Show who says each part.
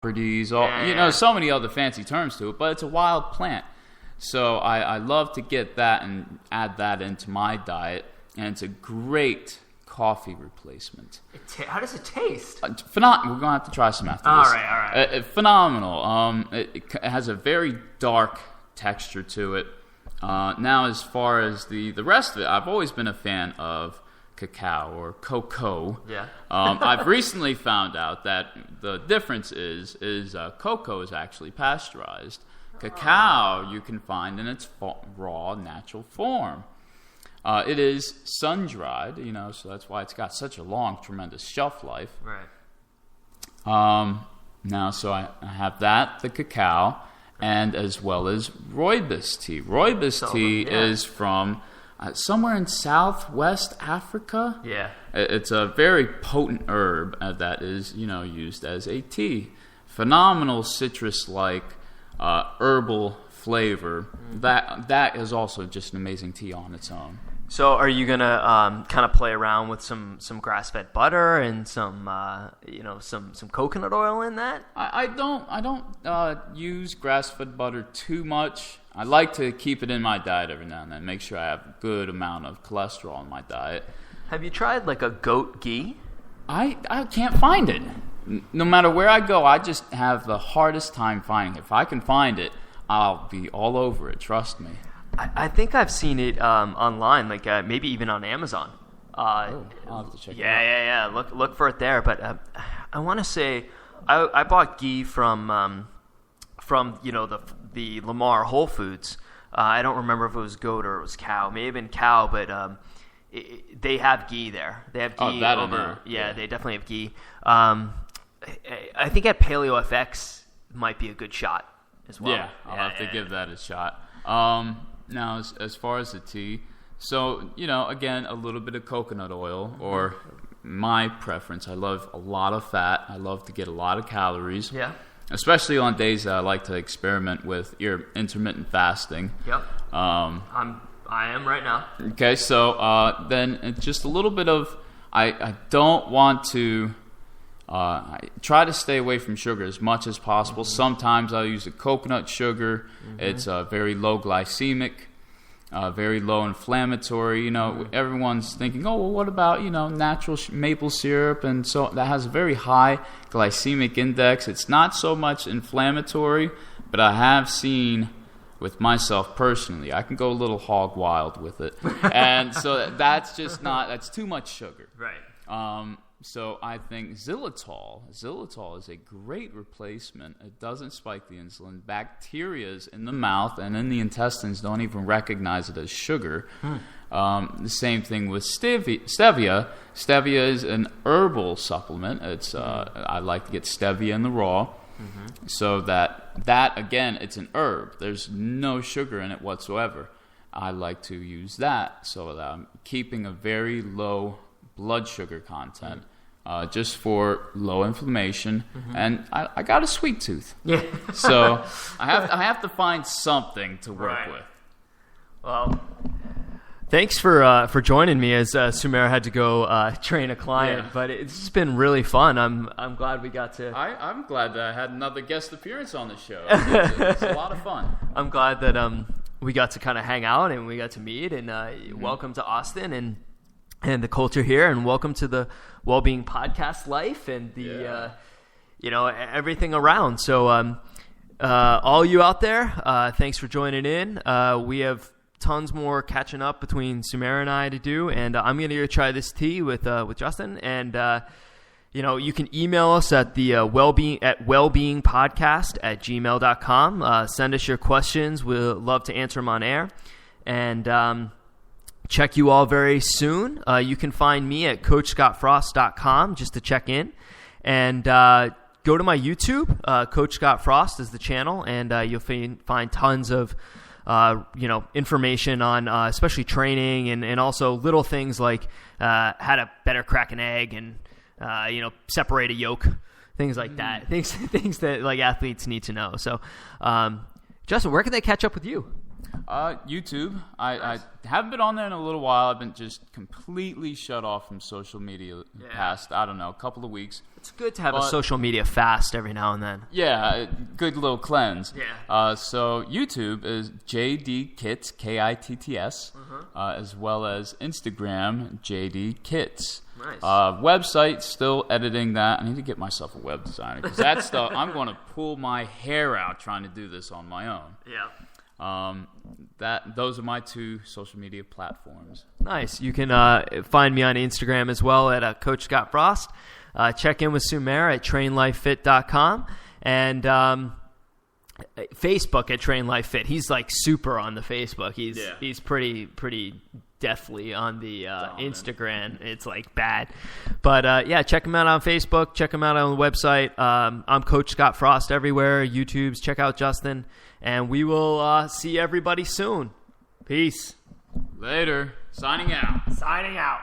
Speaker 1: properties, so many other fancy terms to it, but it's a wild plant. So I love to get that and add that into my diet, and it's a great coffee replacement.
Speaker 2: How does it taste?
Speaker 1: Phenomenal. We're going to have to try some after
Speaker 2: All
Speaker 1: this.
Speaker 2: right.
Speaker 1: Phenomenal. It has a very dark texture to it. Now, as far as the rest of it, I've always been a fan of cacao or cocoa.
Speaker 2: Yeah.
Speaker 1: I've recently found out that the difference is cocoa is actually pasteurized. Cacao you can find in its raw, natural form. It is sun-dried, so that's why it's got such a long, tremendous shelf life.
Speaker 2: Right.
Speaker 1: Now, so I have that, the cacao, and as well as rooibos tea. Rooibos tea is from somewhere in southwest Africa.
Speaker 2: Yeah.
Speaker 1: It's a very potent herb that is, used as a tea. Phenomenal citrus-like herbal flavor. That is also just an amazing tea on its own.
Speaker 2: So are you gonna kind of play around with some grass-fed butter and some coconut oil in that?
Speaker 1: I don't use grass-fed butter too much. I like to keep it in my diet every now and then. Make sure I have a good amount of cholesterol in my diet.
Speaker 2: Have you tried like a goat ghee?
Speaker 1: I can't find it. No matter where I go, I just have the hardest time finding it. If I can find it, I'll be all over it. Trust me.
Speaker 2: I think I've seen it online, like maybe even on Amazon.
Speaker 1: I'll have to check it out.
Speaker 2: Yeah. Look for it there. But I want to say I bought ghee from the Lamar Whole Foods. I don't remember if it was goat or it was cow. It may have been cow, but they have ghee there. They have ghee.
Speaker 1: Oh, that I know.
Speaker 2: Yeah, they definitely have ghee. I think at Paleo FX might be a good shot as well.
Speaker 1: Yeah, I'll have to give that a shot. Now, as far as the tea, so, again, a little bit of coconut oil, or my preference. I love a lot of fat. I love to get a lot of calories.
Speaker 2: Yeah.
Speaker 1: Especially on days that I like to experiment with your intermittent fasting.
Speaker 2: Yep. I am right now.
Speaker 1: Okay, so then it's just a little bit of, I don't want to, I try to stay away from sugar as much as possible. Mm-hmm. Sometimes I'll use a coconut sugar. Mm-hmm. It's very low glycemic, very low inflammatory. Everyone's thinking, oh, well, what about, natural maple syrup? And so that has a very high glycemic index. It's not so much inflammatory, but I have seen with myself personally, I can go a little hog wild with it. And so that's too much sugar.
Speaker 2: Right.
Speaker 1: So I think xylitol is a great replacement. It doesn't spike the insulin. Bacterias in the mouth and in the intestines don't even recognize it as sugar. The same thing with stevia. Stevia is an herbal supplement. It's I like to get stevia in the raw. Mm-hmm. So that again, it's an herb. There's no sugar in it whatsoever. I like to use that so that I'm keeping a very low blood sugar content, just for low inflammation. Mm-hmm. And I got a sweet tooth.
Speaker 2: Yeah.
Speaker 1: So I have to find something to work with.
Speaker 2: Well, thanks for joining me as Sumaira had to go train a client, but it's just been really fun. I'm glad we got to.
Speaker 1: I'm glad that I had another guest appearance on the show. It's a lot of fun.
Speaker 2: I'm glad that we got to kind of hang out and we got to meet. And welcome to Austin and the culture here, and welcome to the Wellbeing Podcast life and the everything around. So all you out there, thanks for joining in. We have tons more catching up between Sumaira and I to do, and I'm going to go try this tea with Justin. And you can email us at the wellbeingpodcast@gmail.com. Send us your questions. We'll love to answer them on air. And check you all very soon. You can find me at CoachScottFrost.com just to check in. And go to my YouTube. Coach Scott Frost is the channel, and you'll find tons of information on especially training and also little things like how to better crack an egg and separate a yolk, things like that. Things that like athletes need to know. So, Justin, where can they catch up with you?
Speaker 1: YouTube. I haven't been on there in a little while. I've been just completely shut off from social media the past, I don't know, a couple of weeks.
Speaker 2: It's good to have a social media fast every now and then.
Speaker 1: Yeah, good little cleanse.
Speaker 2: Yeah.
Speaker 1: So YouTube is JD Kitts, Kitts, as well as Instagram, JD Kitts.
Speaker 2: Nice.
Speaker 1: Website, still editing that. I need to get myself a web designer because that stuff, I'm going to pull my hair out trying to do this on my own.
Speaker 2: Yeah.
Speaker 1: Those are my 2 social media platforms.
Speaker 2: Nice. You can find me on Instagram as well at Coach Scott Frost. Check in with Sumer at trainlifefit.com and Facebook at Train Life Fit. He's like super on the Facebook. He's pretty deathly on the Instagram. It's like bad. But check him out on Facebook. Check him out on the website. I'm Coach Scott Frost everywhere. YouTube's. Check out Justin. And we will see everybody soon. Peace.
Speaker 1: Later. Signing out.
Speaker 2: Signing out.